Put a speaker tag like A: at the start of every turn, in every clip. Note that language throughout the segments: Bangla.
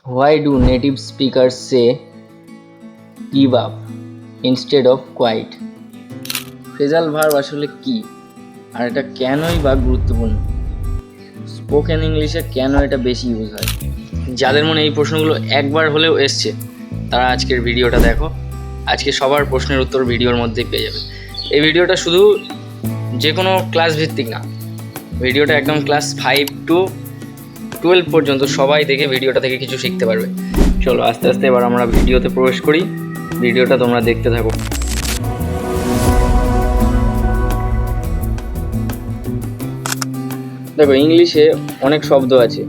A: Why do native speakers say give up instead of quiet? Phrasal verb আসলে কি, আর এটা কেনই বা গুরুত্বপূর্ণ? স্পোকেন ইংলিশে কেন এটা বেশি ইউজ হয়? যাদের মনে এই প্রশ্নগুলো একবার হলেও এসছে তারা আজকের ভিডিওটা দেখো। আজকে সবার প্রশ্নের উত্তর ভিডিওর মধ্যেই পেয়ে যাবে। এই ভিডিওটা শুধু যে কোনো ক্লাস ভিত্তিক না, ভিডিওটা একদম ক্লাস 5 to 12 পর্যন্ত সবাই দেখে ভিডিওটা থেকে কিছু শিখতে পারবে। চলো আস্তে আস্তে এবার আমরা ভিডিওতে প্রবেশ করি, ভিডিওটা তোমরা দেখতে থাকো। দেখো, ইংলিশে অনেক শব্দ আছে,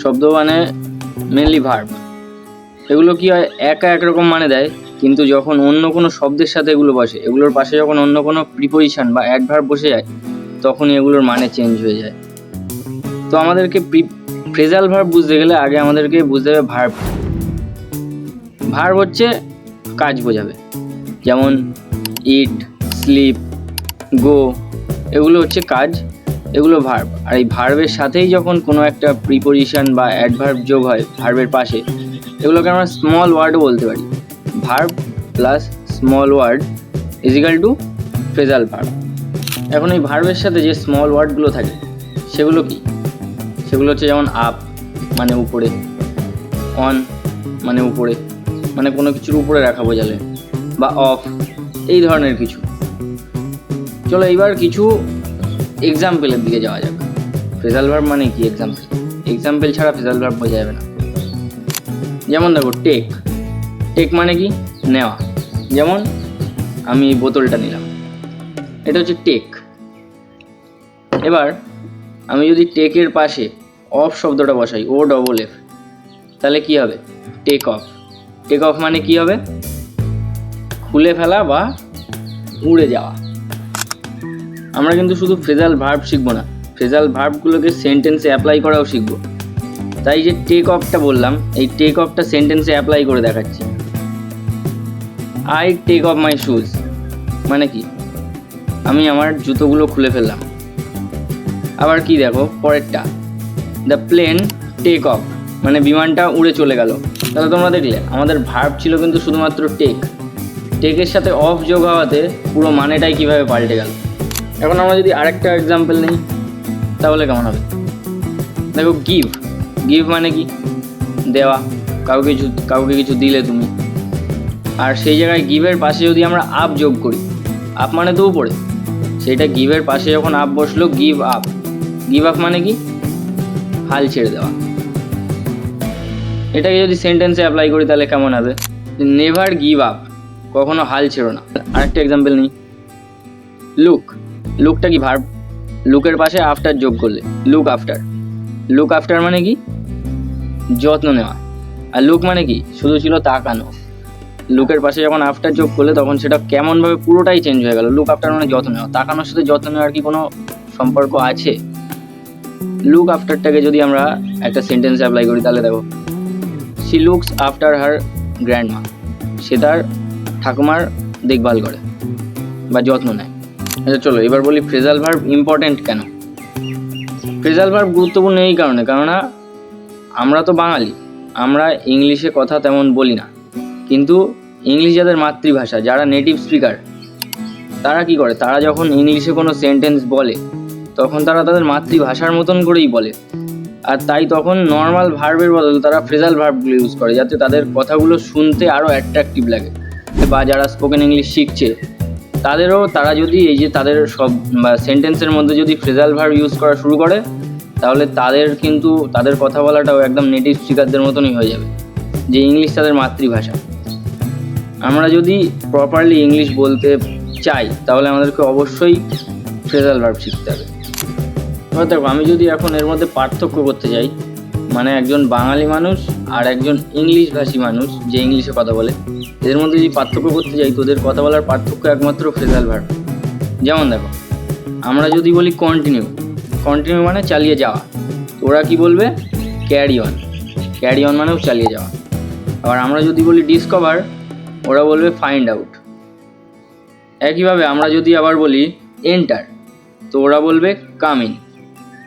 A: শব্দ মানে মেনলি ভার্ব। এগুলো কি হয়, একা একরকম মানে দেয়, কিন্তু যখন অন্য কোনো শব্দের সাথে এগুলো বসে, এগুলোর পাশে যখন অন্য কোনো প্রিপোজিশন বা অ্যাডভার্ব বসে যায়, তখনই এগুলোর মানে চেঞ্জ হয়ে যায়। তো আমাদেরকে ফ্রেজাল ভার্ব বুঝতে গেলে আগে আমাদেরকে বুঝতে হবে ভার্ব। ভার্ব হচ্ছে কাজ বোঝাবে, যেমন ইট, স্লিপ, গো, এগুলো হচ্ছে কাজ, এগুলো ভার্ব। আর এই ভার্বের সাথেই যখন কোনো একটা প্রিপোজিশন বা অ্যাডভার্ব যোগ হয় ভার্বের পাশে, এগুলোকে আমরা স্মল ওয়ার্ডও বলতে পারি। Verb plus small word is equal to phrasal verb. এখন এই ভার্বের সাথে যে স্মল ওয়ার্ডগুলো থাকে সেগুলো কি? সেগুলো হচ্ছে যেমন আপ মানে উপরে, অন মানে উপরে, মানে কোনো কিছুর উপরে রাখা বোঝালে, বা অফ, এই ধরনের কিছু। চলো এইবার কিছু এক্সাম্পলের দিকে যাওয়া যাক। ফ্রেজাল ভার্ব মানে কি? এক্সাম্পল ছাড়া ফ্রেজাল ভার্ব বোঝা যাবে না। যেমন দেখো, টেক। টেক মানে কি? নেওয়া। যেমন আমি বোতলটা নিলাম, এটা হচ্ছে টেক। এবার আমি যদি টেকের পাশে অফ শব্দটা বসাই, ও ডবল এফ, তাহলে কি হবে? Take off. টেক অফ মানে কি হবে? খুলে ফেলা বা উড়ে যাওয়া। আমরা কিন্তু শুধু ফ্রেজাল ভার্ব শিখবো না, ফ্রেজাল ভার্বগুলোকে সেন্টেন্সে অ্যাপ্লাই করাও শিখবো। তাই যে টেক অফটা বললাম, এই টেক অফটা সেন্টেন্সে অ্যাপ্লাই করে দেখাচ্ছি। I take off my shoes মানে কি? আমি আমার জুতোগুলো খুলে ফেললাম। আবার কি দেখো পরেরটা, দ্য প্লেন টেক অফ মানে বিমানটা উড়ে চলে গেল। তাহলে তোমরা দেখলে আমাদের ভার্ব ছিল কিন্তু শুধুমাত্র টেক, টেকের সাথে অফ যোগ হওয়াতে পুরো মানেটাই কীভাবে পাল্টে গেল। এখন আমরা যদি আরেকটা এক্সাম্পল নিই তাহলে কেমন হবে? দেখো, গিভ। গিভ মানে কি? দেওয়া, কাউকে কিছু দিলে তুমি। আর সেই জায়গায় গিভের পাশে যদি আমরা আপ যোগ করি, আপ মানে তো উপরে, সেইটা গিভের পাশে যখন আপ বসলো, গিভ আপ। গিভ আপ মানে কি? হাল ছেড়ে দেওয়া। এটাকে যদি সেন্টেন্সে অ্যাপ্লাই করি তাহলে কেমন হবে? নেভার গিভ আপ, কখনো হাল ছেড়ো না। আরেকটা এক্সাম্পল নিই, লুক। লুকটা কি? ভার্ব। লুকের পাশে আফটার যোগ করলে লুক আফটার। লুক আফটার মানে কি? যত্ন নেওয়া। আর লুক মানে কি? শুধু ছিল তাকানো। লুকের পাশে যখন আফটার যোগ করলে তখন সেটা কেমনভাবে পুরোটাই চেঞ্জ হয়ে গেল। লুক আফটার মানে যত্ন নেওয়া। তাকানোর সাথে যত্ন নেওয়ার কি কোনো সম্পর্ক আছে? লুক আফটারটাকে যদি আমরা একটা সেন্টেন্সে অ্যাপ্লাই করি তাহলে দেখো, she looks after her grandma, সে তার ঠাকুমার দেখভাল করে বা যত্ন নেয়। আচ্ছা চলো এবার বলি ফ্রেজাল ভার্ব ইম্পর্টেন্ট কেন। ফ্রেজাল ভার্ব গুরুত্বপূর্ণ এই কারণে, কেননা আমরা তো বাঙালি, আমরা ইংলিশে কথা তেমন বলি না, কিন্তু ইংলিশ যাদের মাতৃভাষা, যারা নেটিভ স্পিকার, তারা কি করে? তারা যখন ইংলিশে কোনো সেন্টেন্স বলে তখন তারা তাদের মাতৃভাষার মতন করেই বলে। আর তাই তখন নর্মাল ভার্বের বদলে তারা ফ্রেজাল ভার্বগুলো ইউজ করে, যাতে তাদের কথাগুলো শুনতে আরও অ্যাট্রাকটিভ লাগে। বা যারা স্পোকেন ইংলিশ শিখছে তারা যদি এই যে তাদের সব সেন্টেন্সের মধ্যে যদি ফ্রেজাল ভার্ব ইউজ করা শুরু করে, তাহলে তাদের কথা বলাটাও একদম নেটিভ স্পিকারদের মতনই হয়ে যাবে, যে ইংলিশ তাদের মাতৃভাষা। আমরা যদি প্রপারলি ইংলিশ বলতে চাই তাহলে আমাদেরকে অবশ্যই ফ্রেজাল ভার্ব শিখতে হবে। এবার দেখো, আমি যদি এখন এর মধ্যে পার্থক্য করতে চাই, মানে একজন বাঙালি মানুষ আর একজন ইংলিশ ভাষী মানুষ যে ইংলিশে কথা বলে, এদের মধ্যে যদি পার্থক্য করতে চাই, তোদের কথা বলার পার্থক্য একমাত্র ফ্রেজাল ভার্ব। যেমন দেখো, আমরা যদি বলি কন্টিনিউ, কন্টিনিউ মানে চালিয়ে যাওয়া, ওরা কি বলবে? Carry on. ক্যারি অন মানেও চালিয়ে যাওয়া। আবার আমরা যদি বলি ডিসকভার, ওরা বলবে ফাইন্ড আউট। একইভাবে আমরা যদি আবার বলি এন্টার, তো ওরা বলবে কাম ইন।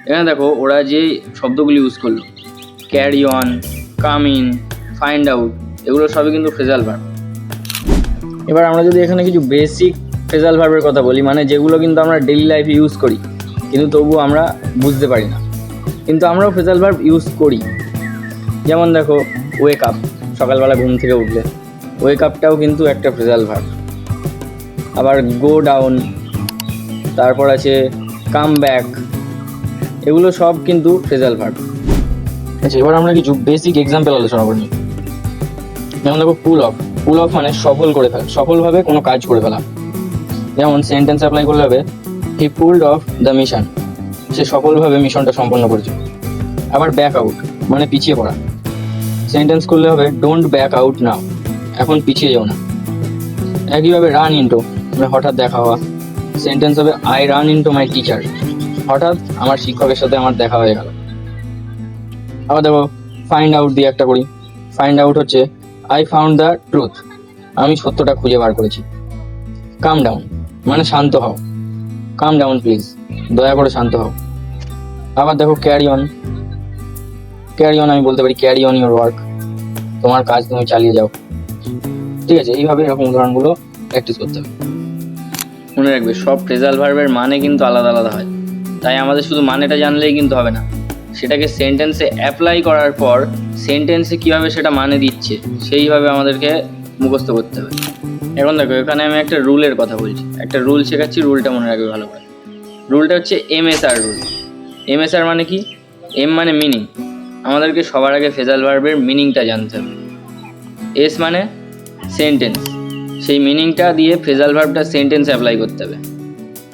A: এখানে দেখো ওরা যে শব্দগুলি ইউজ করলো, carry on, come in, find out, এগুলো সবই কিন্তু ফ্রেজাল ভার্ব। এবার আমরা যদি এখানে কিছু বেসিক ফ্রেজাল ভার্বের কথা বলি, মানে যেগুলো কিন্তু আমরা ডেইলি লাইফে ইউজ করি কিন্তু তবুও আমরা বুঝতে পারি না, কিন্তু আমরাও ফ্রেজাল ভার্ব ইউজ করি। যেমন দেখো ওয়েক আপ, সকালবেলা ঘুম থেকে উঠলে ওয়েক আপটাও কিন্তু একটা ফ্রেজাল ভার্ব। আবার গো ডাউন, তারপর আছে কাম ব্যাক, এগুলো সব কিন্তু ফ্রেজাল ভার্ব। আচ্ছা, এবার আমরা কিছু বেসিক এক্সাম্পল আলোচনা করি। যেমন দেখো পুল অফ, পুল অফ মানে সফল করে ফেলা, সফলভাবে কোনো কাজ করে ফেলা। যেমন সেন্টেন্স অ্যাপ্লাই করলে হবে হি পুলড অফ দ্য মিশন, সে সফলভাবে মিশনটা সম্পন্ন করেছে। আবার ব্যাক আউট মানে পিছিয়ে পড়া, সেন্টেন্স করলে হবে ডোন্ট ব্যাক আউট নাও, এখন পিছিয়ে যাও না। একইভাবে রান ইনটু মানে হঠাৎ দেখা হওয়া, সেন্টেন্স হবে I run into my teacher, হঠাৎ আমার শিক্ষকের সাথে আমার দেখা হয়ে গেল। আবার দেখো ফাইন্ড আউট দিয়ে একটা করি, ফাইন্ড আউট হচ্ছে আই ফাউন্ড দ্য ট্রুথ, আমি সত্যটা খুঁজে বার করেছি। কাম ডাউন মানে শান্ত হও, কাম ডাউন প্লিজ, দয়া করে শান্ত হও। আবার দেখো ক্যারি অন, ক্যারি অন আমি বলতে পারি ক্যারি অন ইউর ওয়ার্ক, তোমার কাজ তুমি চালিয়ে যাও। ঠিক আছে, এইভাবে এরকম উদাহরণগুলো প্র্যাকটিস করতে হবে। মনে রাখবে সব ফ্রেজাল ভার্বের মানে কিন্তু আলাদা আলাদা হয়, তাই আমাদের শুধু মানেটা জানলেই কিন্তু হবে না, সেটাকে সেন্টেন্সে অ্যাপ্লাই করার পর সেন্টেন্সে কীভাবে সেটা মানে দিচ্ছে সেইভাবে আমাদেরকে মুখস্থ করতে হবে। এখন দেখো এখানে আমি একটা রুলের কথা বলছি, একটা রুল শেখাচ্ছি, রুলটা মনে রাখবে ভালো করে। রুলটা হচ্ছে MSR রুল। MSR মানে কি? এম মানে মিনিং, আমাদেরকে সবার আগে ফ্রেজাল ভার্বের মিনিংটা জানতে হবে। এস মানে সেন্টেন্স, সেই মিনিংটা দিয়ে ফ্রেজাল ভার্বটা সেন্টেন্সে অ্যাপ্লাই করতে হবে।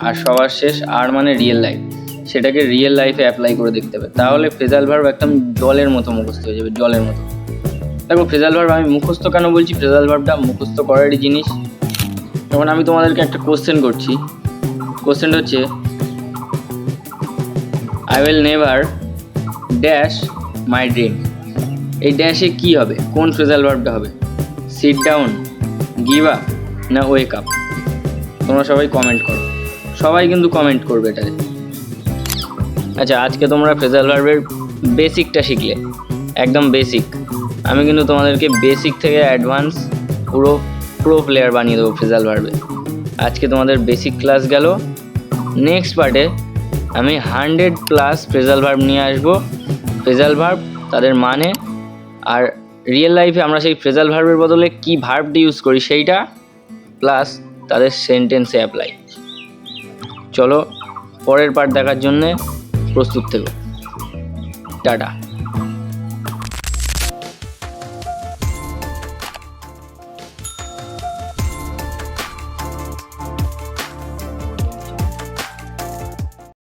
A: আর সবার শেষ আর মানে রিয়েল লাইফ, সেটাকে রিয়েল লাইফে অ্যাপ্লাই করে দেখতে হবে, তাহলে ফ্রেজাল ভার্ব একদম জলের মতো মুখস্থ হয়ে যাবে, জলের মতো। দেখো ফ্রেজাল ভার্ব আমি মুখস্থ কেন বলছি, ফ্রেজাল ভার্বটা মুখস্থ করারই জিনিস। এখন আমি তোমাদেরকে একটা কোশ্চেন করছি, কোশ্চেনটা হচ্ছে I will never dash my dream, এই ড্যাশে কি হবে, কোন ফ্রেজাল ভার্বটা হবে? সিট ডাউন, গিভ আপ না ওয়েক আপ? তোমরা সবাই কমেন্ট করো, সবাই কিন্তু কমেন্ট করবে এটাতে। আচ্ছা, আজকে তোমরা ফ্রেজাল ভার্বের বেসিকটা শিখলে, একদম বেসিক। আমি কিন্তু তোমাদেরকে বেসিক থেকে অ্যাডভান্স পুরো প্রো প্লেয়ার বানিয়ে দেবো ফ্রেজাল ভার্বে। আজকে তোমাদের বেসিক ক্লাস গেল, নেক্সট পার্টে আমি 100+ ফ্রেজাল ভার্ব নিয়ে আসবো। ফ্রেজাল ভার্ব, তাদের মানে, আর রিয়েল লাইফে আমরা সেই ফ্রেজাল ভার্বের বদলে কি ভার্বটি ইউজ করি সেইটা, প্লাস তাদের সেন্টেন্সে অ্যাপ্লাই। চলো পরের পার্ট দেখার জন্যে প্রস্তুত থেকো। টাটা।